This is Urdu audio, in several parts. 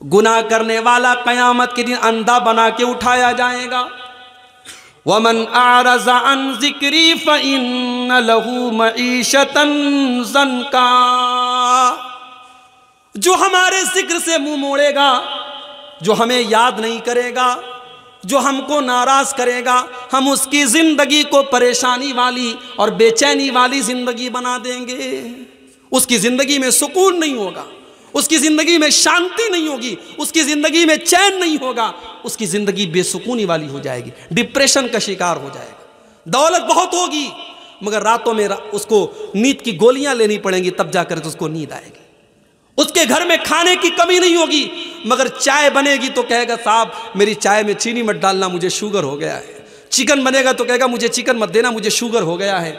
گناہ کرنے والا قیامت کے دن اندھا بنا کے اٹھایا جائے گا۔ وَمَنْ أَعْرَضَ عَنْ ذِكْرِي فَإِنَّ لَهُ مَعِيشَةً ضَنْكًا، جو ہمارے ذکر سے منہ موڑے گا، جو ہمیں یاد نہیں کرے گا، جو ہم کو ناراض کرے گا، ہم اس کی زندگی کو پریشانی والی اور بے چینی والی زندگی بنا دیں گے۔ اس کی زندگی میں سکون نہیں ہوگا، اس کی زندگی میں شانتی نہیں ہوگی، اس کی زندگی میں چین نہیں ہوگا، اس کی زندگی بے سکونی والی ہو جائے گی، ڈپریشن کا شکار ہو جائے گا۔ دولت بہت ہوگی مگر راتوں میں اس کو نیند کی گولیاں لینی پڑیں گی، تب جا کر اس کو نیند آئے گی۔ اس کے گھر میں کھانے کی کمی نہیں ہوگی مگر چائے بنے گی تو کہے گا صاحب میری چائے میں چینی مت ڈالنا، مجھے شوگر ہو گیا ہے۔ چکن بنے گا تو کہے گا مجھے چکن مت دینا، مجھے شوگر ہو گیا ہے۔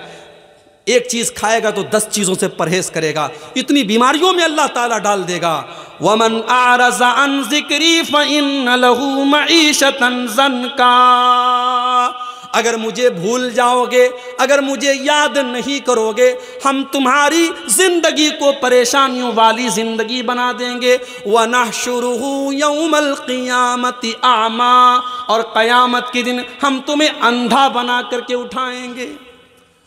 ایک چیز کھائے گا تو 10 چیزوں سے پرہیز کرے گا، اتنی بیماریوں میں اللہ تعالیٰ ڈال دے گا۔ وَمَنْ أَعْرَضَ عَنْ ذِكْرِي فَإِنَّ لَهُ مَعِيشَةً ضَنْكًا، اگر مجھے بھول جاؤ گے، اگر مجھے یاد نہیں کرو گے، ہم تمہاری زندگی کو پریشانیوں والی زندگی بنا دیں گے۔ وَنَحْشُرُهُ يَوْمَ الْقِيَامَةِ أَعْمَى، اور قیامت کے دن ہم تمہیں اندھا بنا کر کے اٹھائیں گے۔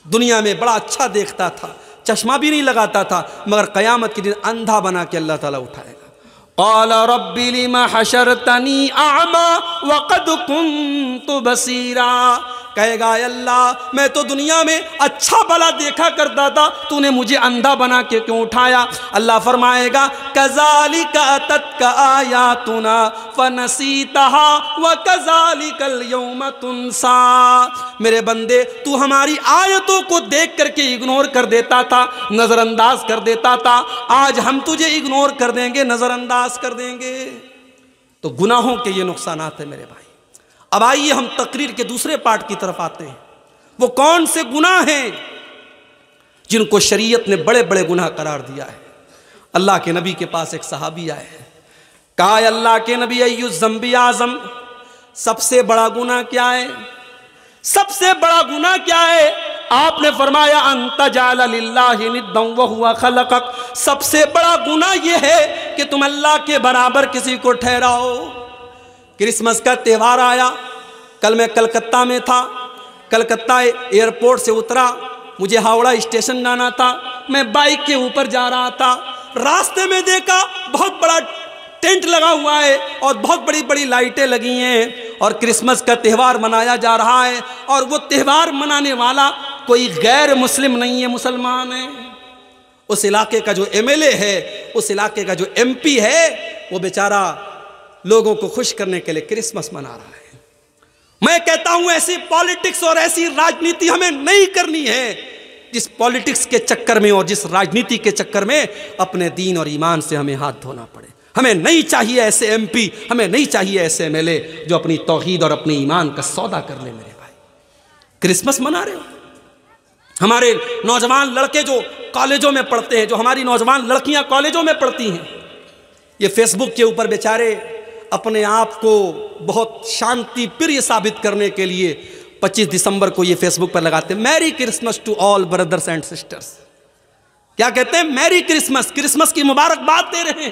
دنیا میں بڑا اچھا دیکھتا تھا، چشمہ بھی نہیں لگاتا تھا، مگر قیامت کے دن اندھا بنا کے اللہ تعالیٰ اٹھائے گا۔ قال رب لم حشرتنی اعمی وقد كنت بصیرا، کہے گا اے اللہ میں تو دنیا میں اچھا بھلا دیکھا کرتا تھا، تو نے مجھے اندھا بنا کے کیوں اٹھایا؟ اللہ فرمائے گا کذالک اتتک آیاتنا فنسیتها وکذالک اليوم تنسی، میرے بندے تو ہماری آیتوں کو دیکھ کر کے اگنور کر دیتا تھا، نظر انداز کر دیتا تھا، آج ہم تجھے اگنور کر دیں گے، نظر انداز کر دیں گے۔ تو گناہوں کے یہ نقصانات ہیں میرے بھائی۔ اب آئیے ہم تقریر کے دوسرے پارٹ کی طرف آتے ہیں۔ وہ کون سے گناہ ہیں جن کو شریعت نے بڑے بڑے گناہ قرار دیا ہے؟ اللہ کے نبی کے پاس ایک صحابی آئے ہیں، کہا اے اللہ کے نبی ایو الذنب اعظم، سب سے بڑا گناہ کیا ہے؟ سب سے بڑا گناہ کیا ہے؟ آپ نے فرمایا ان تجعل للہ ندا وہو خلقک، سب سے بڑا گناہ یہ ہے کہ تم اللہ کے برابر کسی کو ٹھہراؤ۔ کرسمس کا تہوار آیا، کل میں کلکتہ میں تھا، کلکتہ ایئرپورٹ سے اترا، مجھے ہاوڑا اسٹیشن جانا تھا، میں بائک کے اوپر جا رہا تھا، راستے میں دیکھا بہت بڑا ٹینٹ لگا ہوا ہے اور بہت بڑی بڑی لائٹیں لگی ہیں اور کرسمس کا تہوار منایا جا رہا ہے، اور وہ تہوار منانے والا کوئی غیر مسلم نہیں ہے، مسلمان ہے۔ اس علاقے کا جو ایم ایل اے ہے، اس علاقے کا جو ایم پی ہے، وہ بیچارہ لوگوں کو خوش کرنے کے لیے کرسمس منا رہا ہے۔ میں کہتا ہوں ایسی پالیٹکس اور ایسی راجنیتی ہمیں نہیں کرنی ہے جس پالیٹکس کے چکر میں اور جس راجنیتی کے چکر میں اپنے دین اور ایمان سے ہمیں ہاتھ دھونا پڑے۔ ہمیں نہیں چاہیے ایسے ایم پی، ہمیں نہیں چاہیے ایسے ایم ایل اے جو اپنی توحید اور اپنے ایمان کا سودا کر لے۔ میرے بھائی کرسمس منا رہے ہو؟ ہمارے نوجوان لڑکے جو کالجوں میں پڑھتے ہیں، جو ہماری نوجوان لڑکیاں کالجوں میں پڑھتی ہیں، یہ فیس بک کے اوپر بیچارے اپنے آپ کو بہت شانتی پریہ ثابت کرنے کے لیے 25 دسمبر کو یہ فیس بک پر لگاتے ہیں merry Christmas to all brothers and sisters. کیا کہتے ہیں؟ میری کرسمس، کرسمس کی مبارکباد دے رہے ہیں۔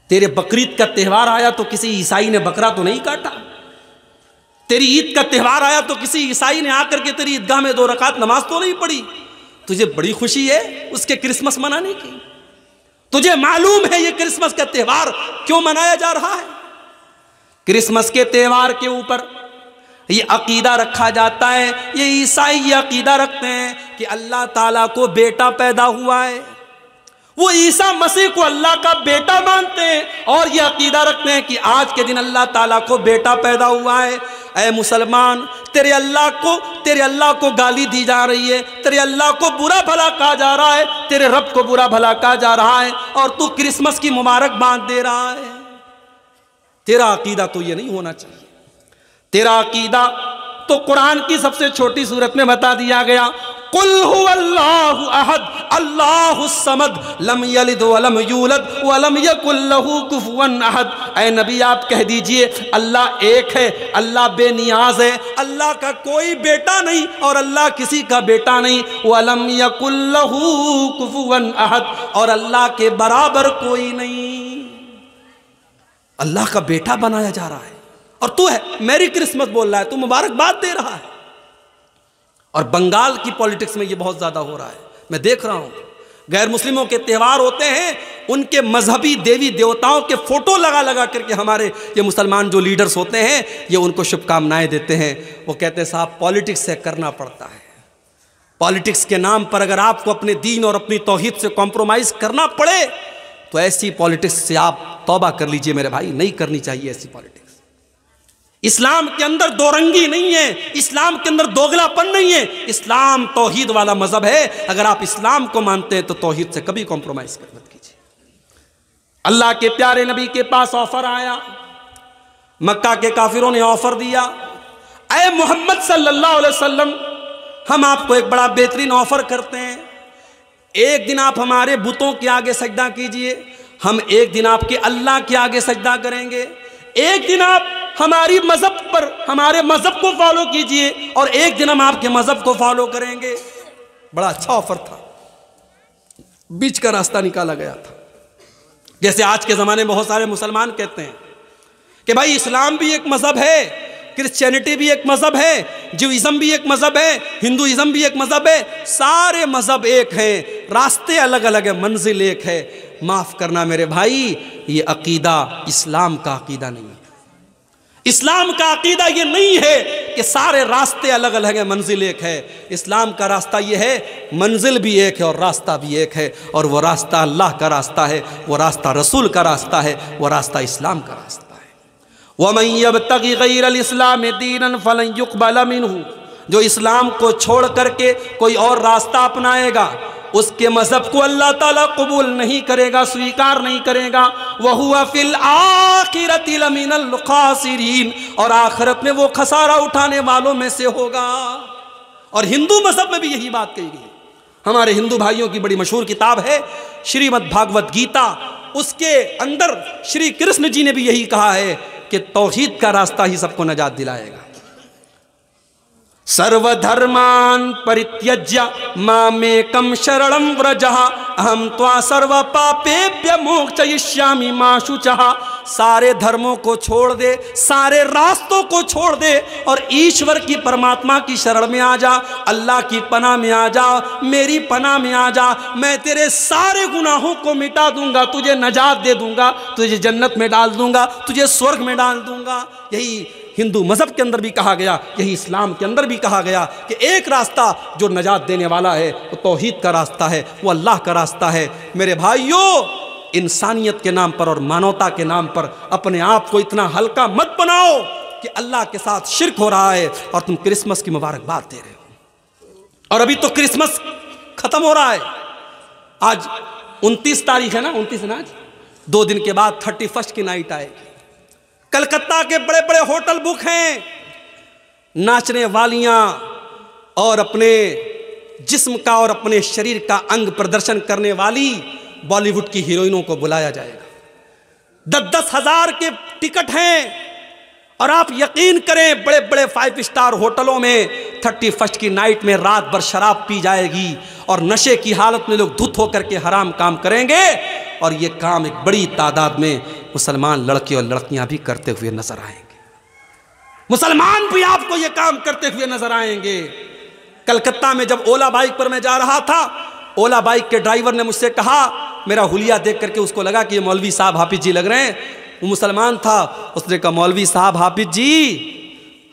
تیرے بقرعید کا تہوار آیا تو کسی عیسائی نے بکرا تو نہیں کاٹا، تیری عید کا تہوار آیا تو کسی عیسائی نے آ کر کے تیری عیدگاہ میں 2 رکعت نماز تو نہیں پڑھی، تجھے بڑی خوشی ہے اس کے کرسمس منانے کی؟ تجھے معلوم ہے یہ کرسمس کا تہوار کیوں منایا جا رہا ہے؟ کرسمس کے تہوار کے اوپر یہ عقیدہ رکھا جاتا ہے، یہ عیسائی یہ عقیدہ رکھتے ہیں کہ اللہ تعالیٰ کو بیٹا پیدا ہوا ہے، وہ عیسیٰ مسیح کو اللہ کا بیٹا مانتے ہیں اور یہ عقیدہ رکھتے ہیں کہ آج کے دن اللہ تعالیٰ کو بیٹا پیدا ہوا ہے۔ اے مسلمان، تیرے اللہ کو گالی دی جا رہی ہے، تیرے اللہ کو برا بھلا کہا جا رہا ہے، تیرے رب کو برا بھلا کہا جا رہا ہے، اور تو کرسمس کی مبارکباد دے رہا ہے۔ تیرا عقیدہ تو یہ نہیں ہونا چاہیے۔ تیرا عقیدہ تو قرآن کی سب سے چھوٹی سورت میں بتا دیا گیا، قل هو اللہ احد اللہ الصمد لم یلد ولم یولد ولم یکن له کفوا احد۔ اے نبی آپ کہہ دیجئے اللہ ایک ہے، اللہ بے نیاز ہے، اللہ کا کوئی بیٹا نہیں اور اللہ کسی کا بیٹا نہیں، ولم یکن له کفوا احد، اور اللہ کے برابر کوئی نہیں۔ اللہ کا بیٹا بنایا جا رہا ہے، اور تو ہے میری کرسمس بول رہا ہے، تو مبارکباد دے رہا ہے۔ اور بنگال کی پولیٹکس میں یہ بہت زیادہ ہو رہا ہے، میں دیکھ رہا ہوں، غیر مسلموں کے تہوار ہوتے ہیں، ان کے مذہبی دیوی دیوتاؤں کے فوٹو لگا لگا کر کے ہمارے یہ مسلمان جو لیڈرز ہوتے ہیں یہ ان کو شبھ کامنائیں دیتے ہیں۔ وہ کہتے ہیں صاحب پولیٹکس سے کرنا پڑتا ہے، پولیٹکس کے نام پر اگر آپ کو اپنے دین اور اپنی توحید سے کمپرومائز کرنا پڑے تو ایسی پولیٹکس سے آپ توبہ کر لیجئے میرے بھائی، نہیں کرنی چاہیے ایسی پولیٹکس۔ اسلام کے اندر دو رنگی نہیں ہے، اسلام کے اندر دوگلا پن نہیں ہے، اسلام توحید والا مذہب ہے۔ اگر آپ اسلام کو مانتے ہیں تو توحید سے کبھی کمپرومائز مت کیجیے۔ اللہ کے پیارے نبی کے پاس آفر آیا، مکہ کے کافروں نے آفر دیا، اے محمد صلی اللہ علیہ وسلم ہم آپ کو ایک بڑا بہترین آفر کرتے ہیں، ایک دن آپ ہمارے بتوں کے آگے سجدہ کیجئے، ہم ایک دن آپ کے اللہ کے آگے سجدہ کریں گے، ایک دن آپ ہماری مذہب پر ہمارے مذہب کو فالو کیجئے اور ایک دن ہم آپ کے مذہب کو فالو کریں گے۔ بڑا اچھا آفر تھا، بیچ کا راستہ نکالا گیا تھا۔ جیسے آج کے زمانے میں بہت سارے مسلمان کہتے ہیں کہ بھائی اسلام بھی ایک مذہب ہے، کرسچینٹی بھی ایک مذہب ہے، جوئزم بھی ایک مذہب ہے، ہندوازم بھی ایک مذہب ہے، سارے مذہب ایک ہیں، راستے الگ الگ ہیں، منزل ایک ہے۔ معاف کرنا میرے بھائی، یہ عقیدہ اسلام کا عقیدہ نہیں ہے۔ اسلام کا عقیدہ یہ نہیں ہے کہ سارے راستے الگ الگ ہیں، منزل ایک ہے۔ اسلام کا راستہ یہ ہے منزل بھی ایک ہے اور راستہ بھی ایک ہے، اور وہ راستہ اللہ کا راستہ ہے، وہ راستہ رسول کا راستہ ہے، وہ راستہ اسلام کا راستہ ہے۔ وَمَن يَبْتَغِ غَيْرَ الْإِسْلَامِ دِينًا فَلَن يُقْبَلَ مِنْهُ، جو اسلام کو چھوڑ کر کے کوئی اور راستہ اپنائے گا اس کے مذہب کو اللہ تعالیٰ قبول نہیں کرے گا، سویکار نہیں کرے گا۔ وَهُوَ فِي الْآخِرَةِ لَمِنَ الْخَاسِرِينَ، اور آخرت میں وہ خسارہ اٹھانے والوں میں سے ہوگا۔ اور ہندو مذہب میں بھی یہی بات کہی گئی۔ ہمارے ہندو بھائیوں کی بڑی مشہور کتاب ہے شریمد بھاگوت گیتا، اس کے اندر شری کرشن جی نے بھی یہی کہا ہے کہ توحید کا راستہ ہی سب کو نجات دلائے گا۔ سرو دھرمان پریتیجیہ مامیکم شرنم ورجہ اہم توا سرو پاپیبھیہ موکشیشیامی ما شوچہ، سارے دھرموں کو چھوڑ دے، سارے راستوں کو چھوڑ دے اور ایشور کی پرماتما کی شرن میں آ جا، اللہ کی پناہ میں آ جا، میری پناہ میں آ جا، میں تیرے سارے گناہوں کو مٹا دوں گا، تجھے نجات دے دوں گا، تجھے جنت میں ڈال دوں گا، تجھے سورگ میں ڈال دوں گا۔ یہی ہندو مذہب کے اندر بھی کہا گیا، یہی اسلام کے اندر بھی کہا گیا کہ ایک راستہ جو نجات دینے والا ہے وہ توحید کا راستہ ہے، وہ اللہ کا راستہ ہے۔ میرے بھائیوں، انسانیت کے نام پر اور مانوتا کے نام پر اپنے آپ کو اتنا ہلکا مت بناؤ کہ اللہ کے ساتھ شرک ہو رہا ہے اور تم کرسمس کی مبارکباد دے رہے ہو۔ اور ابھی تو کرسمس ختم ہو رہا ہے، آج 29 تاریخ ہے نا، 29 ہے نا آج، 2 دن کے بعد 31 کی نائٹ آئے گی۔ کلکتہ کے بڑے بڑے ہوٹل بک ہیں، ناچنے والیاں اور اپنے جسم کا اور اپنے شریر کا انگ پردرشن کرنے والی بالی ووڈ کی ہیروئنوں کو بلایا جائے گا۔ 10-10 ہزار کے ٹکٹ ہیں، اور آپ یقین کریں بڑے بڑے 5 اسٹار ہوٹلوں میں 31 کی نائٹ میں رات بھر شراب پی جائے گی اور نشے کی حالت میں لوگ دھت ہو کر کے حرام کام کریں گے، اور یہ کام ایک بڑی تعداد میں مسلمان لڑکے اور لڑکیاں بھی کرتے ہوئے نظر آئیں گے۔ مسلمان بھی آپ کو یہ کام کرتے ہوئے نظر آئیں گے۔ کلکتہ میں جب اولا بائک پر میں جا رہا تھا، اولا بائک کے ڈرائیور نے مجھ سے کہا، میرا حلیہ دیکھ کر کے اس کو لگا کہ یہ مولوی صاحب حافظ جی لگ رہے ہیں، وہ مسلمان تھا، اس نے کہا مولوی صاحب حافظ جی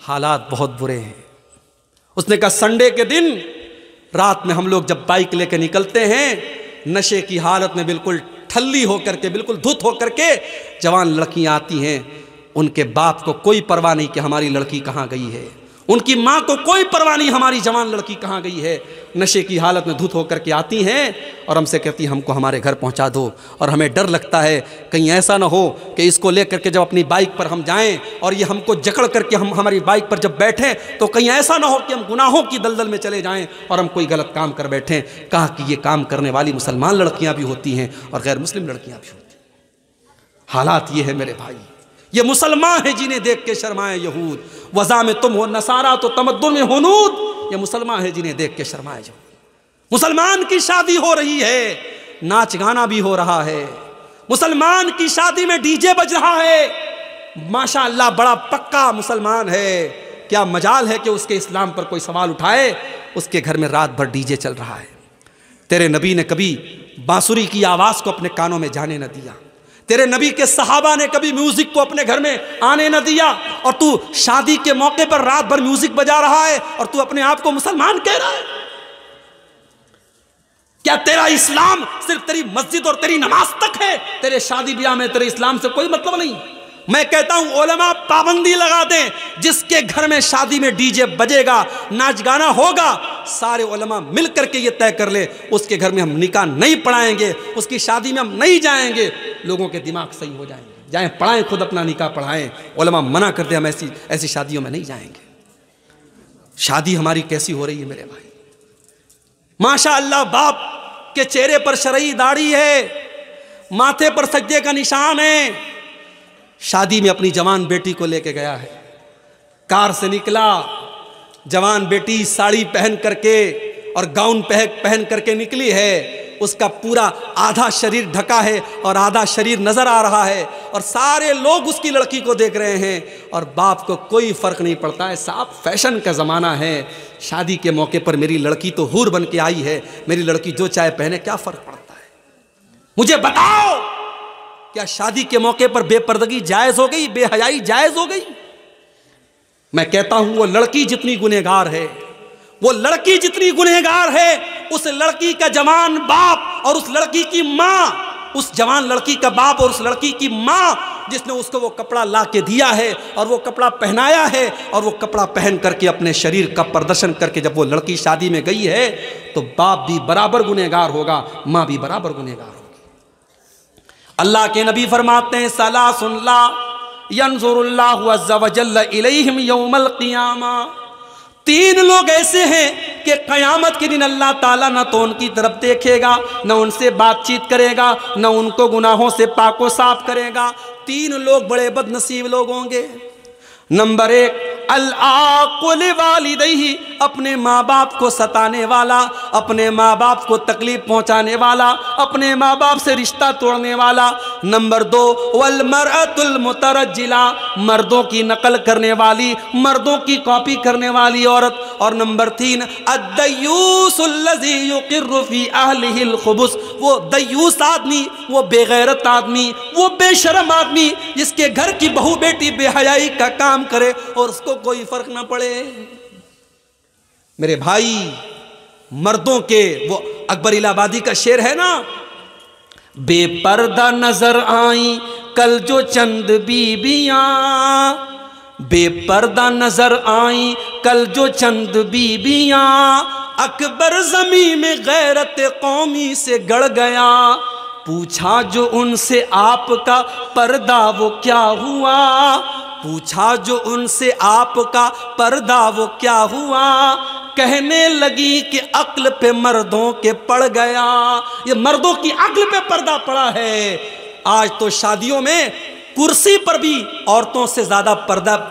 حالات بہت برے ہیں۔ اس نے کہا سنڈے کے دن رات میں ہم لوگ جب بائک لے کے نکلتے ہیں، نشے کی حالت میں بالکل ٹھلی ہو کر کے، بالکل دھت ہو کر کے جوان لڑکیاں آتی ہیں، ان کے باپ کو کوئی پرواہ نہیں کہ ہماری لڑکی کہاں گئی ہے، ان کی ماں کو کوئی پرواہ نہیں ہماری جوان لڑکی کہاں گئی ہے، نشے کی حالت میں دھت ہو کر کے آتی ہیں اور ہم سے کہتی ہیں ہم کو ہمارے گھر پہنچا دو، اور ہمیں ڈر لگتا ہے کہیں ایسا نہ ہو کہ اس کو لے کر کے جب اپنی بائک پر ہم جائیں اور یہ ہم کو جکڑ کر کے ہم ہماری بائک پر جب بیٹھیں تو کہیں ایسا نہ ہو کہ ہم گناہوں کی دلدل میں چلے جائیں اور ہم کوئی غلط کام کر بیٹھیں۔ کہا کہ یہ کام کرنے والی مسلمان لڑکیاں بھی ہوتی ہیں اور غیر مسلم لڑکیاں بھی ہوتی ہیں۔ حالات یہ ہے میرے بھائی، یہ مسلمان ہیں جنہیں دیکھ کے شرمائے یہود، وضع میں تم ہو نصارہ تو تمدن میں ہنود، یہ مسلمان ہیں جنہیں دیکھ کے شرمائے یہود۔ مسلمان کی شادی ہو رہی ہے، ناچ گانا بھی ہو رہا ہے، مسلمان کی شادی میں ڈی جے بج رہا ہے، ماشاءاللہ بڑا پکا مسلمان ہے، کیا مجال ہے کہ اس کے اسلام پر کوئی سوال اٹھائے؟ اس کے گھر میں رات بھر ڈی جے چل رہا ہے۔ تیرے نبی نے کبھی بانسری کی آواز کو اپنے کانوں میں جانے نہ دیا، تیرے نبی کے صحابہ نے کبھی میوزک کو اپنے گھر میں آنے نہ دیا، اور تو شادی کے موقع پر رات بھر میوزک بجا رہا ہے اور تو اپنے آپ کو مسلمان کہہ رہا ہے؟ کیا تیرا اسلام صرف تیری مسجد اور تیری نماز تک ہے؟ تیرے شادی بیاہ میں تیرے اسلام سے کوئی مطلب نہیں؟ میں کہتا ہوں علماء پابندی لگا دیں، جس کے گھر میں شادی میں ڈی جے بجے گا، ناچ گانا ہوگا، سارے علماء مل کر کے یہ طے کر لے اس کے گھر میں ہم نکاح نہیں پڑھائیں گے، اس کی شادی میں ہم نہیں جائیں گے، لوگوں کے دماغ صحیح ہو جائیں گے، جائیں پڑھائیں، خود اپنا نکاح پڑھائیں، علماء منع کرتے ہم ایسی شادیوں میں نہیں جائیں گے۔ شادی ہماری کیسی ہو رہی ہے میرے بھائی؟ ماشاءاللہ باپ کے چہرے پر شرعی داڑھی ہے، ماتھے پر سجدے کا نشان ہے، شادی میں اپنی جوان بیٹی کو لے کے گیا ہے، کار سے نکلا، جوان بیٹی ساڑی پہن کر کے اور گاؤن پہن کر کے نکلی ہے، اس کا پورا آدھا شریر ڈھکا ہے اور آدھا شریر نظر آ رہا ہے، اور سارے لوگ اس کی لڑکی کو دیکھ رہے ہیں، اور باپ کو کوئی فرق نہیں پڑتا ہے۔ صاحب فیشن کا زمانہ ہے، شادی کے موقع پر میری لڑکی تو حور بن کے آئی ہے، میری لڑکی جو چاہے پہنے، کیا فرق پڑتا ہے؟ مجھے بتاؤ، کیا شادی کے موقع پر بے پردگی جائز ہو گئی، بے حیائی جائز ہو گئی؟ میں کہتا ہوں وہ لڑکی جتنی گنہگار ہے، وہ لڑکی جتنی گنہگار ہے، اس لڑکی کا جوان باپ اور اس لڑکی کی ماں، اس جوان لڑکی کا باپ اور اس لڑکی کی ماں جس نے اس کو وہ کپڑا لا کے دیا ہے اور وہ کپڑا پہنایا ہے، اور وہ کپڑا پہن کر کے اپنے شریر کا پردرشن کر کے جب وہ لڑکی شادی میں گئی ہے تو باپ بھی برابر گنہگار ہوگا، ماں بھی برابر گنہگار ہوگی۔ اللہ کے نبی فرماتے ہیں ثلاث لا ينظر اللہ عز وجل الیہم یوم القیامہ، تین لوگ ایسے ہیں کہ قیامت کے دن اللہ تعالیٰ نہ تو ان کی طرف دیکھے گا، نہ ان سے بات چیت کرے گا، نہ ان کو گناہوں سے پاک و صاف کرے گا۔ تین لوگ بڑے بد نصیب لوگ ہوں گے۔ نمبر ایک، العاق لوالدیہ، اپنے ماں باپ کو ستانے والا، اپنے ماں باپ کو تکلیف پہنچانے والا، اپنے ماں باپ سے رشتہ توڑنے والا۔ نمبر دو، والمرأۃ المترجلہ، مردوں کی نقل کرنے والی، مردوں کی کاپی کرنے والی عورت۔ اور نمبر تین، الدیوس الذی یقر فی اہلہ الخبث، وہ دیوس آدمی، وہ بے غیرت آدمی، وہ بے شرم آدمی جس کے گھر کی بہو بیٹی بے حیائی کا کام کرے اور اس کو کوئی فرق نہ پڑے۔ میرے بھائی، مردوں کے وہ اکبر الہ آبادی کا شعر ہے نا، بے پردہ نظر آئیں کل جو چند بیویاں، بے پردہ نظر آئیں کل جو چند بیویاں، اکبر زمین میں غیرت قومی سے گڑ گیا، پوچھا جو ان سے آپ کا پردہ وہ کیا ہوا، پوچھا جو ان سے آپ کا پردہ وہ کیا ہوا، کہنے لگی کہ عقل پہ مردوں کے پڑ گیا۔ یہ مردوں کی عقل پہ پردہ پڑا ہے۔ آج تو شادیوں میں کرسی پر بھی عورتوں سے زیادہ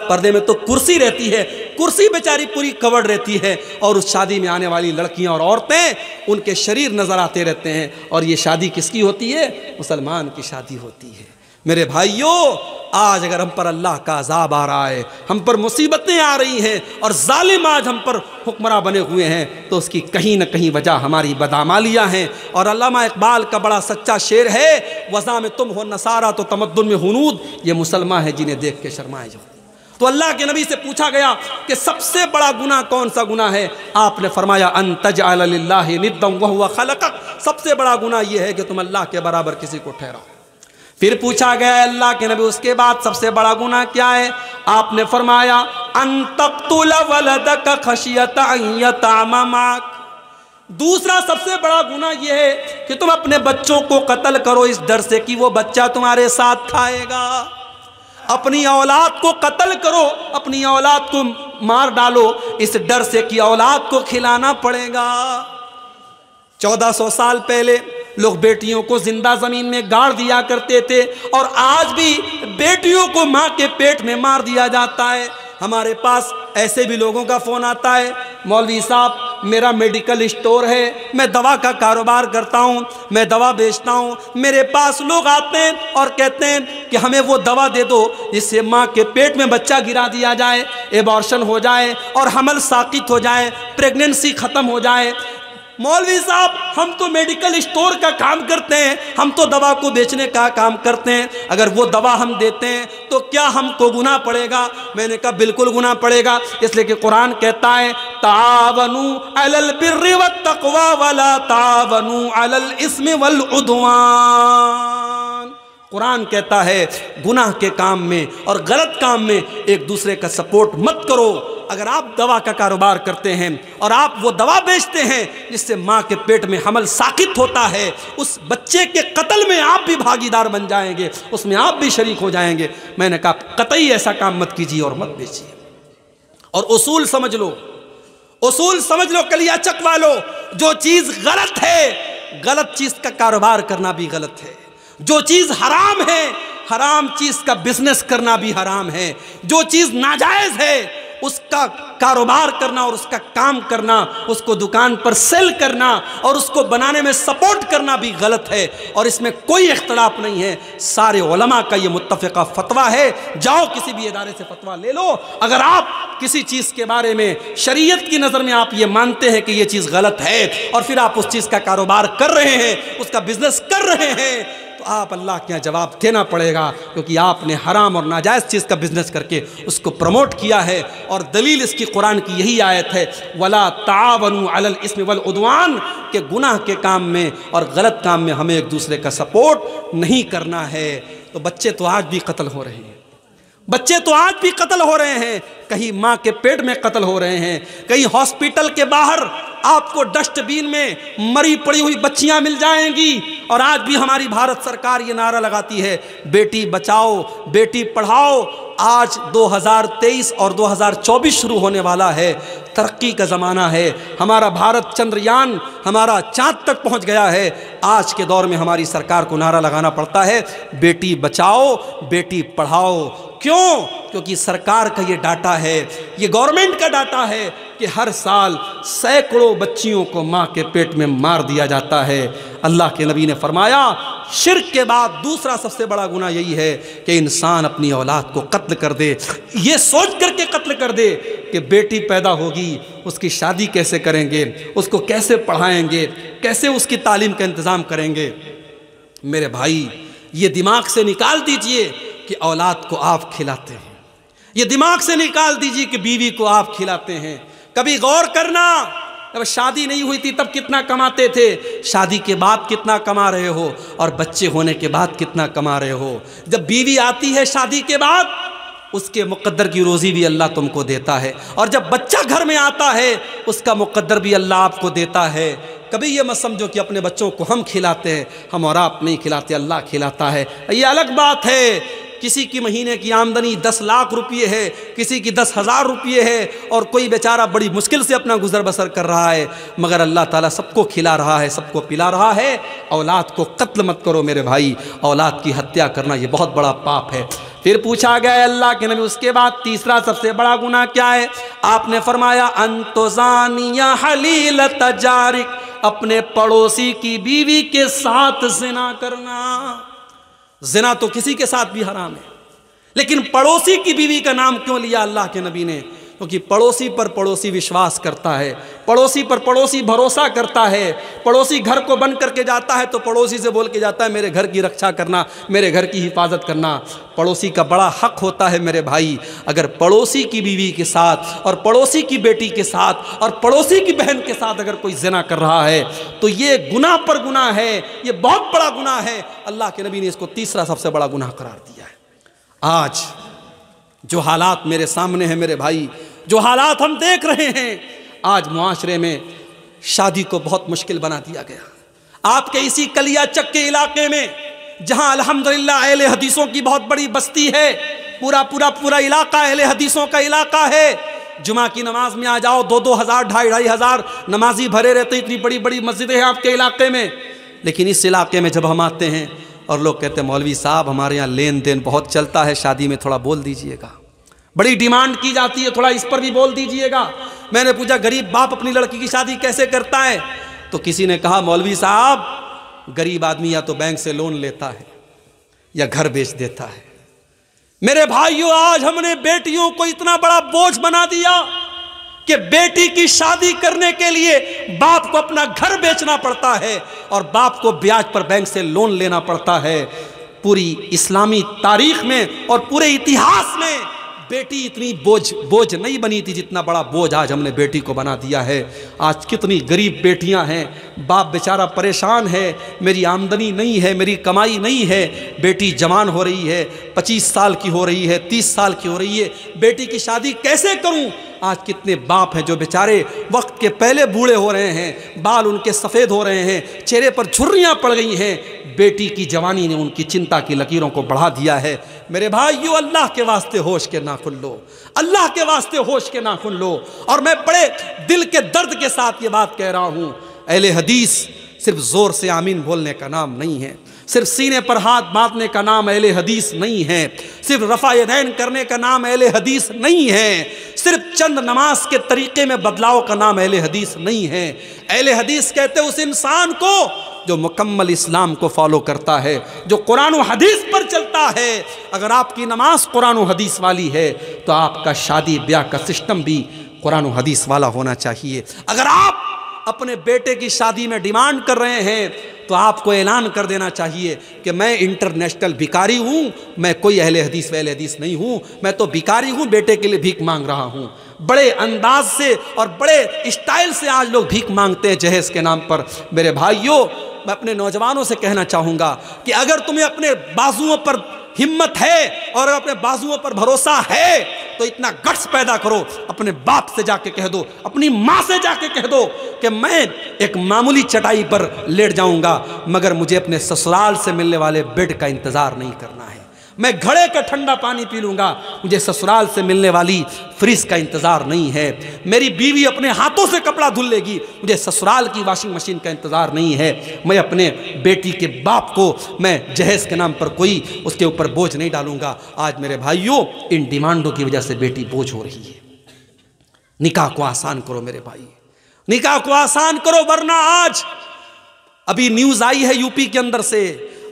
پردے میں تو کرسی رہتی ہے، کرسی بیچاری پوری کورڈ رہتی ہے، اور اس شادی میں آنے والی لڑکیاں اور عورتیں ان کے شریر نظر آتے رہتے ہیں۔ اور یہ شادی کس کی ہوتی ہے؟ مسلمان کی شادی ہوتی ہے۔ میرے بھائیوں، آج اگر ہم پر اللہ کا عذاب آ رہا ہے، ہم پر مصیبتیں آ رہی ہیں اور ظالم آج ہم پر حکمراں بنے ہوئے ہیں، تو اس کی کہیں نہ کہیں وجہ ہماری بدعمالیاں ہیں۔ اور علامہ اقبال کا بڑا سچا شعر ہے، وضع میں تم ہو نصارہ تو تمدن میں ہنود، یہ مسلمان ہے جنہیں دیکھ کے شرمائے جاؤ۔ تو اللہ کے نبی سے پوچھا گیا کہ سب سے بڑا گناہ کون سا گناہ ہے؟ آپ نے فرمایا ان تجعل للہ ندا وہو خلقک، سب سے بڑا گناہ یہ ہے کہ تم اللہ کے برابر کسی کو ٹھہراؤ۔ پھر پوچھا گیا اللہ کے نبی اس کے بعد سب سے بڑا گناہ کیا ہے؟ آپ نے فرمایا ان تقتل ولدک خشیۃ ان یطعم معک، دوسرا سب سے بڑا گناہ یہ ہے کہ تم اپنے بچوں کو قتل کرو اس ڈر سے کہ وہ بچہ تمہارے ساتھ کھائے گا۔ اپنی اولاد کو قتل کرو، اپنی اولاد کو مار ڈالو اس ڈر سے کہ اولاد کو کھلانا پڑے گا۔ 1400 سال پہلے لوگ بیٹیوں کو زندہ زمین میں گاڑ دیا کرتے تھے، اور آج بھی بیٹیوں کو ماں کے پیٹ میں مار دیا جاتا ہے۔ ہمارے پاس ایسے بھی لوگوں کا فون آتا ہے، مولوی صاحب میرا میڈیکل اسٹور ہے، میں دوا کا کاروبار کرتا ہوں، میں دوا بیچتا ہوں، میرے پاس لوگ آتے ہیں اور کہتے ہیں کہ ہمیں وہ دوا دے دو جس سے ماں کے پیٹ میں بچہ گرا دیا جائے، ایبارشن ہو جائے اور حمل ساقط ہو جائے، پریگننسی ختم ہو جائے۔ مولوی صاحب ہم تو میڈیکل اسٹور کا کام کرتے ہیں، ہم تو دوا کو بیچنے کا کام کرتے ہیں، اگر وہ دوا ہم دیتے ہیں تو کیا ہم کو گناہ پڑے گا؟ میں نے کہا بالکل گناہ پڑے گا، اس لیے کہ قرآن کہتا ہے تعاونوا علی البر والتقوی ولا تعاونوا علی الاثم والعدوان۔ قرآن کہتا ہے گناہ کے کام میں اور غلط کام میں ایک دوسرے کا سپورٹ مت کرو۔ اگر آپ دوا کا کاروبار کرتے ہیں اور آپ وہ دوا بیچتے ہیں جس سے ماں کے پیٹ میں حمل ساقط ہوتا ہے، اس بچے کے قتل میں آپ بھی بھاگیدار بن جائیں گے، اس میں آپ بھی شریک ہو جائیں گے۔ میں نے کہا قطعی ایسا کام مت کیجیے اور مت بیچیے۔ اور اصول سمجھ لو، اصول سمجھ لو کلیا چک والو، جو چیز غلط ہے، غلط چیز کا کاروبار کرنا بھی غلط ہے۔ جو چیز حرام ہے، حرام چیز کا بزنس کرنا بھی حرام ہے۔ جو چیز ناجائز ہے اس کا کاروبار کرنا اور اس کا کام کرنا، اس کو دکان پر سیل کرنا اور اس کو بنانے میں سپورٹ کرنا بھی غلط ہے، اور اس میں کوئی اختلاف نہیں ہے۔ سارے علماء کا یہ متفقہ فتویٰ ہے، جاؤ کسی بھی ادارے سے فتویٰ لے لو۔ اگر آپ کسی چیز کے بارے میں شریعت کی نظر میں آپ یہ مانتے ہیں کہ یہ چیز غلط ہے اور پھر آپ اس چیز کا کاروبار کر رہے ہیں، اس کا بزنس کر رہے ہیں، تو آپ اللہ کے یہاں جواب دینا پڑے گا، کیونکہ آپ نے حرام اور ناجائز چیز کا بزنس کر کے اس کو پروموٹ کیا ہے۔ اور دلیل اس کی قرآن کی یہی آیت ہے وَلَا تَعَاوَنُوا عَلَى الْإِثْمِ وَالْعُدْوَانِ، کہ گناہ کے کام میں اور غلط کام میں ہمیں ایک دوسرے کا سپورٹ نہیں کرنا ہے۔ تو بچے تو آج بھی قتل ہو رہے ہیں، بچے تو آج بھی قتل ہو رہے ہیں، کہیں ماں کے پیٹ میں قتل ہو رہے ہیں، کہیں ہاسپٹل کے باہر آپ کو ڈسٹ بین میں مری پڑی ہوئی بچیاں مل جائیں گی۔ اور آج بھی ہماری بھارت سرکار یہ نعرہ لگاتی ہے بیٹی بچاؤ بیٹی پڑھاؤ۔ آج 2023 اور 2024 شروع ہونے والا ہے، ترقی کا زمانہ ہے، ہمارا بھارت چندریان ہمارا چاند تک پہنچ گیا ہے۔ آج کے دور میں ہماری سرکار کو نعرہ لگانا پڑتا ہے بیٹی بچاؤ بیٹی پڑھاؤ۔ کیوں؟ کیونکہ سرکار کا یہ ڈاٹا ہے، یہ گورنمنٹ کا ڈاٹا ہے کہ ہر سال سینکڑوں بچیوں کو ماں کے پیٹ میں مار دیا جاتا ہے۔ اللہ کے نبی نے فرمایا شرک کے بعد دوسرا سب سے بڑا گناہ یہی ہے کہ انسان اپنی اولاد کو قتل کر دے، یہ سوچ کر کے قتل کر دے کہ بیٹی پیدا ہوگی، اس کی شادی کیسے کریں گے، اس کو کیسے پڑھائیں گے، کیسے اس کی تعلیم کا انتظام کریں گے۔ میرے بھائی یہ دماغ سے نکال دیجئے کہ اولاد کو آپ کھلاتے ہیں، یہ دماغ سے نکال دیجئے کہ بیوی کو آپ کھلاتے ہیں۔ کبھی غور کرنا، جب شادی نہیں ہوئی تھی تب کتنا کماتے تھے، شادی کے بعد کتنا کما رہے ہو، اور بچے ہونے کے بعد کتنا کما رہے ہو۔ جب بیوی آتی ہے شادی کے بعد اس کے مقدر کی روزی بھی اللہ تم کو دیتا ہے، اور جب بچہ گھر میں آتا ہے اس کا مقدر بھی اللہ آپ کو دیتا ہے۔ کبھی یہ مت سمجھو کہ اپنے بچوں کو ہم کھلاتے ہیں، ہم اور آپ نہیں کھلاتے، اللہ کھلاتا ہے۔ یہ الگ بات ہے، کسی کی مہینے کی آمدنی 10 لاکھ روپیے ہے، کسی کی 10,000 روپیے ہے، اور کوئی بیچارہ بڑی مشکل سے اپنا گزر بسر کر رہا ہے، مگر اللہ تعالیٰ سب کو کھلا رہا ہے، سب کو پلا رہا ہے۔ اولاد کو قتل مت کرو میرے بھائی، اولاد کی ہتیا کرنا یہ بہت بڑا پاپ ہے۔ پھر پوچھا گیا ہے اللہ کے نبی اس کے بعد تیسرا سب سے بڑا گناہ کیا ہے؟ آپ نے فرمایا ان تزانی حلیلۃ جارک، اپنے پڑوسی کی بیوی کے ساتھ زنا کرنا۔ زنا تو کسی کے ساتھ بھی حرام ہے، لیکن پڑوسی کی بیوی کا نام کیوں لیا اللہ کے نبی نے؟ کیونکہ پڑوسی پر پڑوسی وشواس کرتا ہے، پڑوسی پر پڑوسی بھروسہ کرتا ہے، پڑوسی گھر کو بند کر کے جاتا ہے تو پڑوسی سے بول کے جاتا ہے میرے گھر کی رکشا کرنا، میرے گھر کی حفاظت کرنا۔ پڑوسی کا بڑا حق ہوتا ہے میرے بھائی، اگر پڑوسی کی بیوی کے ساتھ اور پڑوسی کی بیٹی کے ساتھ اور پڑوسی کی بہن کے ساتھ اگر کوئی زنا کر رہا ہے تو یہ گناہ پر گناہ ہے، یہ بہت بڑا گناہ ہے۔ اللہ کے نبی نے اس کو تیسرا سب سے بڑا گناہ قرار دیا ہے۔ آج جو حالات میرے سامنے ہیں میرے بھائی، جو حالات ہم دیکھ رہے ہیں، آج معاشرے میں شادی کو بہت مشکل بنا دیا گیا۔ آپ کے اسی کلیا چک کے علاقے میں جہاں الحمدللہ اہل حدیثوں کی بہت بڑی بستی ہے، پورا علاقہ اہل حدیثوں کا علاقہ ہے، جمعہ کی نماز میں آ جاؤ 2-2 ہزار 2,500 نمازی بھرے رہتے، اتنی بڑی بڑی مسجدیں ہیں آپ کے علاقے میں۔ لیکن اس علاقے میں جب ہم آتے ہیں اور لوگ کہتے ہیں مولوی صاحب ہمارے یہاں لین دین بہت چلتا ہے، شادی میں تھوڑا بول دیجئے گا، بڑی ڈیمانڈ کی جاتی ہے، تھوڑا اس پر بھی بول دیجئے گا۔ میں نے پوچھا غریب باپ اپنی لڑکی کی شادی کیسے کرتا ہے؟ تو کسی نے کہا مولوی صاحب غریب آدمی یا تو بینک سے لون لیتا ہے یا گھر بیچ دیتا ہے۔ میرے بھائیوں، آج ہم نے بیٹیوں کو اتنا بڑا بوجھ بنا دیا کہ بیٹی کی شادی کرنے کے لیے باپ کو اپنا گھر بیچنا پڑتا ہے اور باپ کو بیاج پر بینک سے لون لینا پڑتا ہے۔ پوری اسلامی تاریخ میں اور پورے اتہاس میں بیٹی اتنی بوجھ نہیں بنی تھی جتنا بڑا بوجھ آج ہم نے بیٹی کو بنا دیا ہے۔ آج کتنی غریب بیٹیاں ہیں، باپ بیچارہ پریشان ہے، میری آمدنی نہیں ہے، میری کمائی نہیں ہے، بیٹی جوان ہو رہی ہے، 25 سال کی ہو رہی ہے، 30 سال کی ہو رہی ہے، بیٹی کی شادی کیسے کروں؟ آج کتنے باپ ہیں جو بیچارے وقت کے پہلے بوڑھے ہو رہے ہیں، بال ان کے سفید ہو رہے ہیں، چہرے پر جھریاں پڑ گئی ہیں، بیٹی کی جوانی نے ان کی چنتا کی لکیروں کو بڑھا دیا ہے۔ میرے بھائیو، اللہ کے واسطے ہوش کے ناخن لو، اللہ کے واسطے ہوش کے ناخن لو۔ اور میں بڑے دل کے درد کے ساتھ یہ بات کہہ رہا ہوں، اہل حدیث صرف زور سے آمین بولنے کا نام نہیں ہے، صرف سینے پر ہاتھ باندھنے کا نام اہل حدیث نہیں ہے، صرف رفع یدین کرنے کا نام اہل حدیث نہیں ہے، صرف چند نماز کے طریقے میں بدلاؤ کا نام اہل حدیث نہیں ہے۔ اہل حدیث کہتے ہیں اس انسان کو جو مکمل اسلام کو فالو کرتا ہے، جو قرآن و حدیث پر چلتا ہے۔ اگر آپ کی نماز قرآن و حدیث والی ہے تو آپ کا شادی بیاہ کا سسٹم بھی قرآن و حدیث والا ہونا چاہیے۔ اگر آپ اپنے بیٹے کی شادی میں ڈیمانڈ کر رہے ہیں تو آپ کو اعلان کر دینا چاہیے کہ میں انٹرنیشنل بھکاری ہوں، میں کوئی اہل حدیث ویل حدیث نہیں ہوں، میں تو بھکاری ہوں، بیٹے کے لیے بھیک مانگ رہا ہوں۔ بڑے انداز سے اور بڑے اسٹائل سے آج لوگ بھیک مانگتے ہیں جہیز کے نام پر۔ میرے بھائیوں، میں اپنے نوجوانوں سے کہنا چاہوں گا کہ اگر تمہیں اپنے بازوؤں پر ہمت ہے اور اپنے بازوؤں پر بھروسہ ہے تو اتنا گٹس پیدا کرو، اپنے باپ سے جا کے کہہ دو، اپنی ماں سے جا کے کہہ دو کہ میں ایک معمولی چٹائی پر لیٹ جاؤں گا مگر مجھے اپنے سسرال سے ملنے والے بیڈ کا انتظار نہیں کرنا ہے، میں گھڑے کا ٹھنڈا پانی پی لوں گا، مجھے سسرال سے ملنے والی فریز کا انتظار نہیں ہے، میری بیوی اپنے ہاتھوں سے کپڑا دھل لے گی، مجھے سسرال کی واشنگ مشین کا انتظار نہیں ہے، میں اپنے بیٹی کے باپ کو میں جہیز کے نام پر کوئی اس کے اوپر بوجھ نہیں ڈالوں گا۔ آج میرے بھائیوں، ان ڈیمانڈوں کی وجہ سے بیٹی بوجھ ہو رہی ہے۔ نکاح کو آسان کرو میرے بھائی، نکاح کو آسان کرو، ورنہ آج ابھی نیوز آئی ہے یوپی کے اندر سے،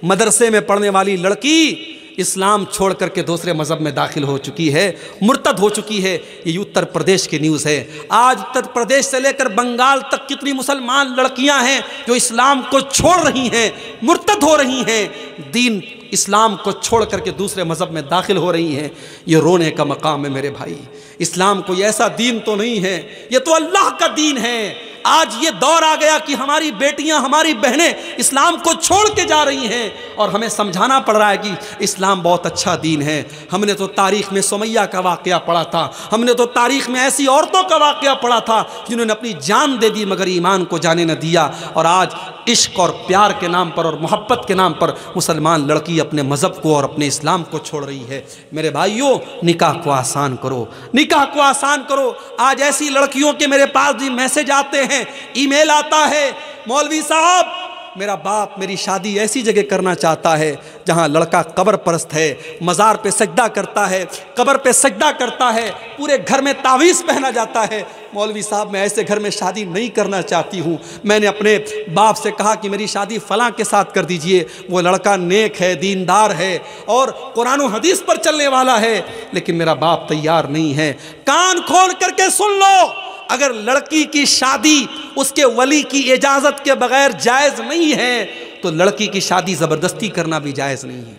مدرسے میں پڑھنے والی لڑکی اسلام چھوڑ کر کے دوسرے مذہب میں داخل ہو چکی ہے، مرتد ہو چکی ہے۔ یہ اتر پردیش کی نیوز ہے۔ آج اتر پردیش سے لے کر بنگال تک کتنی مسلمان لڑکیاں ہیں جو اسلام کو چھوڑ رہی ہیں، مرتد ہو رہی ہیں، دین اسلام کو چھوڑ کر کے دوسرے مذہب میں داخل ہو رہی ہیں۔ یہ رونے کا مقام ہے میرے بھائی۔ اسلام کوئی ایسا دین تو نہیں ہے، یہ تو اللہ کا دین ہے۔ آج یہ دور آ گیا کہ ہماری بیٹیاں، ہماری بہنیں اسلام کو چھوڑ کے جا رہی ہیں اور ہمیں سمجھانا پڑ رہا ہے کہ اسلام بہت اچھا دین ہے۔ ہم نے تو تاریخ میں سمیہ کا واقعہ پڑھا تھا، ہم نے تو تاریخ میں ایسی عورتوں کا واقعہ پڑھا تھا جنہوں نے اپنی جان دے دی مگر ایمان کو جانے نہ دیا، اور آج عشق اور پیار کے نام پر اور محبت کے نام پر مسلمان لڑکی اپنے مذہب کو اور اپنے اسلام کو چھوڑ رہی ہے۔ میرے بھائیوں، نکاح کو آسان کرو، نکاح کو آسان کرو۔ آج ایسی لڑکیوں کے میرے پاس بھی میسج آتے ہیں، ای میل آتا ہے، مولوی صاحب میرا باپ میری شادی ایسی جگہ کرنا چاہتا ہے جہاں لڑکا قبر پرست ہے، مزار پہ سجدہ کرتا ہے، قبر پہ سجدہ کرتا ہے، پورے گھر میں تعویذ پہنا جاتا ہے۔ مولوی صاحب میں ایسے گھر میں شادی نہیں کرنا چاہتی ہوں، میں نے اپنے باپ سے کہا کہ میری شادی فلاں کے ساتھ کر دیجئے، وہ لڑکا نیک ہے، دیندار ہے اور قرآن و حدیث پر چلنے والا ہے، لیکن میرا باپ تیار نہیں ہے۔ کان کھول کر کے سن لو، اگر لڑکی کی شادی اس کے ولی کی اجازت کے بغیر جائز نہیں ہے تو لڑکی کی شادی زبردستی کرنا بھی جائز نہیں ہے۔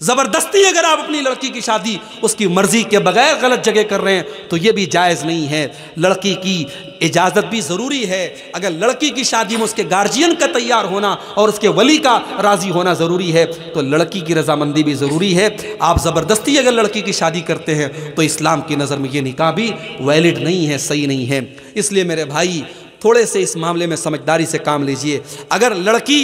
زبردستی اگر آپ اپنی لڑکی کی شادی اس کی مرضی کے بغیر غلط جگہ کر رہے ہیں تو یہ بھی جائز نہیں ہے۔ لڑکی کی اجازت بھی ضروری ہے۔ اگر لڑکی کی شادی میں اس کے گارجین کا تیار ہونا اور اس کے ولی کا راضی ہونا ضروری ہے تو لڑکی کی رضامندی بھی ضروری ہے۔ آپ زبردستی اگر لڑکی کی شادی کرتے ہیں تو اسلام کی نظر میں یہ نکاح بھی ویلڈ نہیں ہے، صحیح نہیں ہے۔ اس لیے میرے بھائی تھوڑے سے اس معاملے میں سمجھداری سے کام لیجئے۔ اگر لڑکی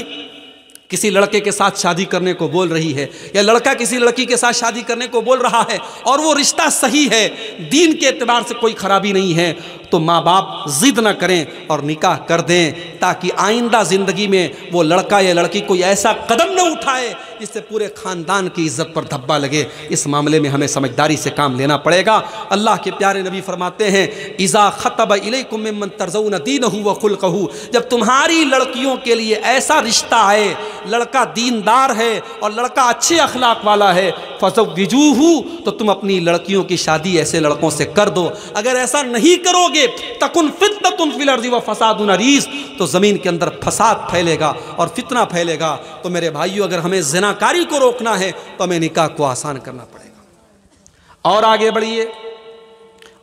کسی لڑکے کے ساتھ شادی کرنے کو بول رہی ہے یا لڑکا کسی لڑکی کے ساتھ شادی کرنے کو بول رہا ہے اور وہ رشتہ صحیح ہے، دین کے اعتبار سے کوئی خرابی نہیں ہے، تو ماں باپ ضد نہ کریں اور نکاح کر دیں تاکہ آئندہ زندگی میں وہ لڑکا یا لڑکی کوئی ایسا قدم نہ اٹھائے جس سے پورے خاندان کی عزت پر دھبا لگے۔ اس معاملے میں ہمیں سمجھداری سے کام لینا پڑے گا۔ اللہ کے پیارے نبی فرماتے ہیں اذا خطب الیکم ممن ترضون دینہ وخلقہ، جب تمہاری لڑکیوں کے لیے ایسا رشتہ ہے، لڑکا دیندار ہے اور لڑکا اچھے اخلاق والا ہے، فزوجوہ، تو تم اپنی لڑکیوں کی شادی ایسے لڑکوں سے کر دو۔ اگر ایسا نہیں کرو گے تکن فتنۃ فی الارض وفساد عریض، تو زمین کے اندر فساد پھیلے گا اور فتنہ پھیلے گا۔ تو میرے بھائیو، اگر ہمیں زناکاری کو روکنا ہے تو ہمیں نکاح کو آسان کرنا پڑے گا۔ اور آگے بڑھیے،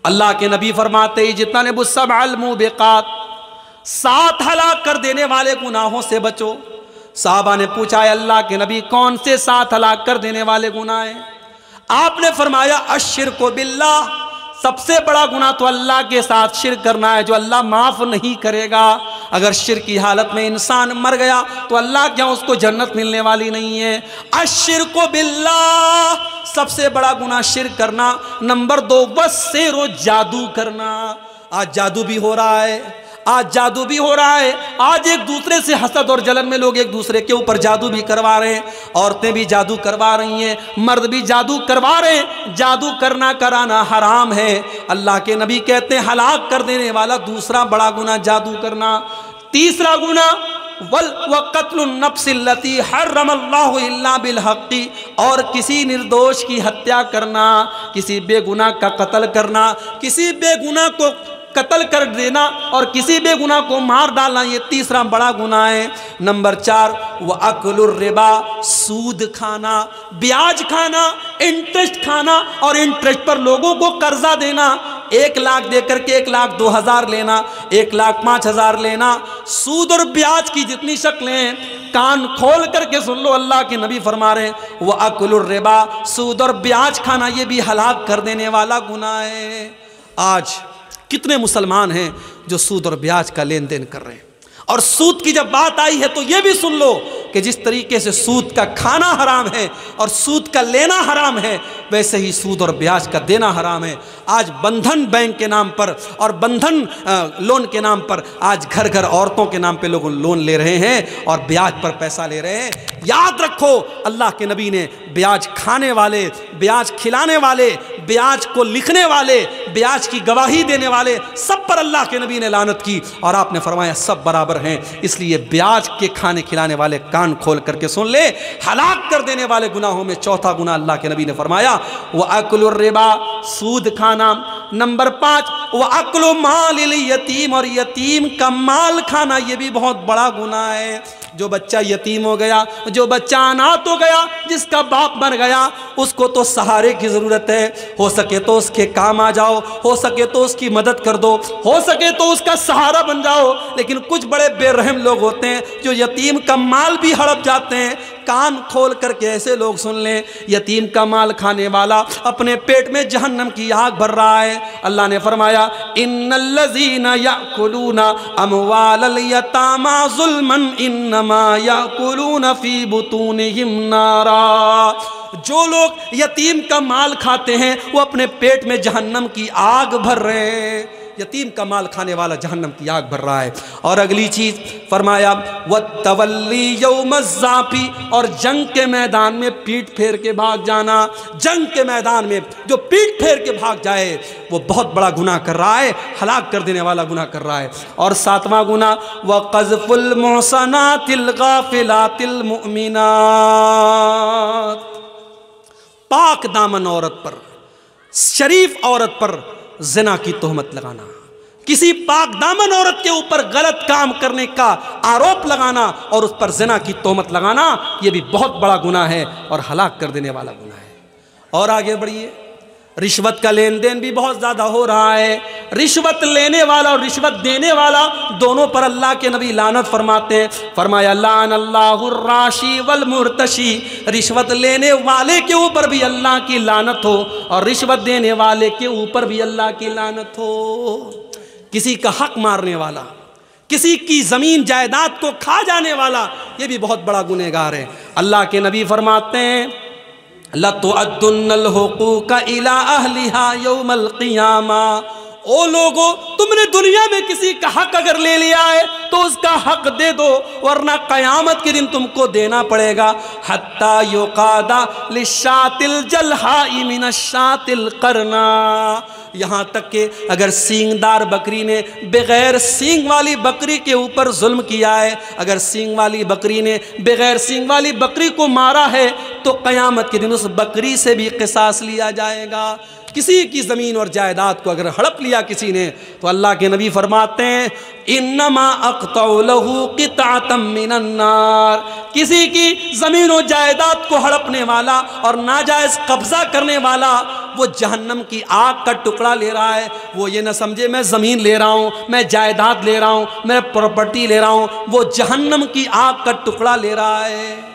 اللہ کے نبی فرماتے ہیں جتنب السبع الموبقات، 7 ہلاک کر دینے والے گناہوں سے بچو۔ صحابہ نے پوچھا ہے اللہ کے نبی کون سے 7 ہلاک کر دینے والے گناہ ہیں؟ آپ نے فرمایا الشرک باللہ، سب سے بڑا گناہ تو اللہ کے ساتھ شرک کرنا ہے جو اللہ معاف نہیں کرے گا۔ اگر شرک کی حالت میں انسان مر گیا تو اللہ کیا اس کو جنت ملنے والی نہیں ہے؟ الشرک باللہ، سب سے بڑا گناہ شرک کرنا۔ نمبر 2 والسحر، جادو کرنا۔ آج جادو بھی ہو رہا ہے، آج جادو بھی ہو رہا ہے۔ آج ایک دوسرے سے حسد اور جلن میں لوگ ایک دوسرے کے اوپر جادو بھی کروا رہے ہیں، عورتیں بھی جادو کروا رہی ہیں، مرد بھی جادو کروا رہے ہیں۔ جادو کرنا کرانا حرام ہے۔ اللہ کے نبی کہتے ہیں ہلاک کر دینے والا دوسرا بڑا گناہ جادو کرنا۔ تیسرا گناہ وَقَتْلُ النَّفْسِ الَّتِي حَرَّمَ اللَّهُ إِلَّا بِالْحَقِّ، اور کسی نردوش کی ہتیا کرنا، کسی بے گناہ کا قتل کرنا، کسی بے گناہ کو قتل کر دینا اور کسی بے گناہ کو مار ڈالنا، یہ تیسرا بڑا گناہ ہے۔ نمبر 4 وَأَكْلُ الرِّبَا، سود کھانا، بیاج کھانا، انٹرسٹ کھانا، اور انٹرسٹ پر لوگوں کو قرضہ دینا۔ 1 لاکھ دے کر کے 1,02,000 لینا، 1,05,000 لینا۔ سود اور بیاج کی جتنی شکلیں ہیں کان کھول کر کے سن لو، اللہ کے نبی فرما رہے ہیں وَأَكْلُ الرِّبَا، سود اور بیاج کھانا یہ بھی ہلاک کر دینے والا گناہ ہے۔ آج کتنے مسلمان ہیں جو سود اور بیاج کا لین دین کر رہے ہیں؟ اور سود کی جب بات آئی ہے تو یہ بھی سن لو کہ جس طریقے سے سود کا کھانا حرام ہے اور سود کا لینا حرام ہے، ویسے ہی سود اور بیاج کا دینا حرام ہے۔ آج بندھن بینک کے نام پر اور بندھن لون کے نام پر آج گھر گھر عورتوں کے نام پہ لوگ لون لے رہے ہیں اور بیاج پر پیسہ لے رہے ہیں۔ یاد رکھو اللہ کے نبی نے بیاج کھانے والے، بیاج کھلانے والے، بیاج کو لکھنے والے، بیاج کی گواہی دینے والے، سب پر اللہ کے نبی نے لعنت کی، اور آپ نے فرمایا سب برابر ہیں۔ اس لیے بیاج کے کھانے کھلانے والے کان کھول کر کے سن لے، ہلاک کر دینے والے گناہوں میں چوتھا گناہ اللہ کے نبی نے فرمایا وَأَكْلُ الرِّبَا، سود کھانا۔ نمبر 5 وَأَكْلُ مَالِ الْيَتِيمِ، اور یتیم کا مال کھانا، یہ بھی بہت بڑا گناہ ہے۔ جو بچہ یتیم ہو گیا، جو بچہ اناتھ ہو گیا، جس کا باپ مر گیا، اس کو تو سہارے کی ضرورت ہے۔ ہو سکے تو اس کے کام آ جاؤ، ہو سکے تو اس کی مدد کر دو، ہو سکے تو اس کا سہارا بن جاؤ۔ لیکن کچھ بڑے بے رحم لوگ ہوتے ہیں جو یتیم کا مال بھی ہڑپ جاتے ہیں۔ کان کھول کر کے ایسے لوگ سن لیں، یتیم کا مال کھانے والا اپنے پیٹ میں جہنم کی آگ بھر رہا ہے۔ اللہ نے فرمایا ان الذین یأکلون اموال الیتامی ظلما انما یأکلون فی بطونہم نارا، جو لوگ یتیم کا مال کھاتے ہیں وہ اپنے پیٹ میں جہنم کی آگ بھر رہے ہیں۔ یتیم کا مال کھانے والا جہنم کی آگ بھر رہا ہے۔ اور اگلی چیز فرمایا وَالتَّوَلِّي يَوْمَ الزَّحْفِ، اور جنگ کے میدان میں پیٹ پھیر کے بھاگ جانا۔ جنگ کے میدان میں جو پیٹ پھیر کے بھاگ جائے وہ بہت بڑا گناہ کر رہا ہے، ہلاک کر دینے والا گناہ کر رہا ہے۔ اور 7واں گناہ وَقَذْفُ الْمُحْصَنَاتِ الْغَافِلَاتِ الْمُؤْمِنَاتِ، پاک دامن عورت پر، شریف عورت پر زنا کی تہمت لگانا، کسی پاک دامن عورت کے اوپر غلط کام کرنے کا آروپ لگانا اور اس پر زنا کی تہمت لگانا، یہ بھی بہت بڑا گناہ ہے اور ہلاک کر دینے والا گناہ ہے۔ اور آگے بڑھیے، رشوت کا لین دین بھی بہت زیادہ ہو رہا ہے۔ رشوت لینے والا اور رشوت دینے والا دونوں پر اللہ کے نبی لعنت فرماتے ہیں۔ فرمایا لعن اللہ الراشی والمرتشی، رشوت لینے والے کے اوپر بھی اللہ کی لعنت ہو اور رشوت دینے والے کے اوپر بھی اللہ کی لعنت ہو۔ کسی کا حق مارنے والا، کسی کی زمین جائیداد کو کھا جانے والا، یہ بھی بہت بڑا گنہگار ہے۔ اللہ کے نبی فرماتے ہیں لَتُؤَدُّنَّ الْحُقُوقَ إِلَىٰ أَهْلِهَا يَوْمَ الْقِيَامَةِ، او لوگو تم نے دنیا میں کسی کا حق اگر لے لیا ہے تو اس کا حق دے دو، ورنہ قیامت کے دن تم کو دینا پڑے گا۔ حتی یقاد للشاۃ الجلحاء من الشاۃ القرناء، یہاں تک کہ اگر سینگ دار بکری نے بغیر سینگ والی بکری کے اوپر ظلم کیا ہے، اگر سینگ والی بکری نے بغیر سینگ والی بکری کو مارا ہے، تو قیامت کے دن اس بکری سے بھی قصاص لیا جائے گا۔ کسی کی زمین اور جائیداد کو اگر ہڑپ لیا کسی نے، تو اللہ کے نبی فرماتے ہیں انما اقطع له قطعة من النار، کسی کی زمین و جائیداد کو ہڑپنے والا اور ناجائز قبضہ کرنے والا وہ جہنم کی آگ کا ٹکڑا لے رہا ہے۔ وہ یہ نہ سمجھے میں زمین لے رہا ہوں، میں جائیداد لے رہا ہوں، میں پراپرٹی لے رہا ہوں، وہ جہنم کی آگ کا ٹکڑا لے رہا ہے۔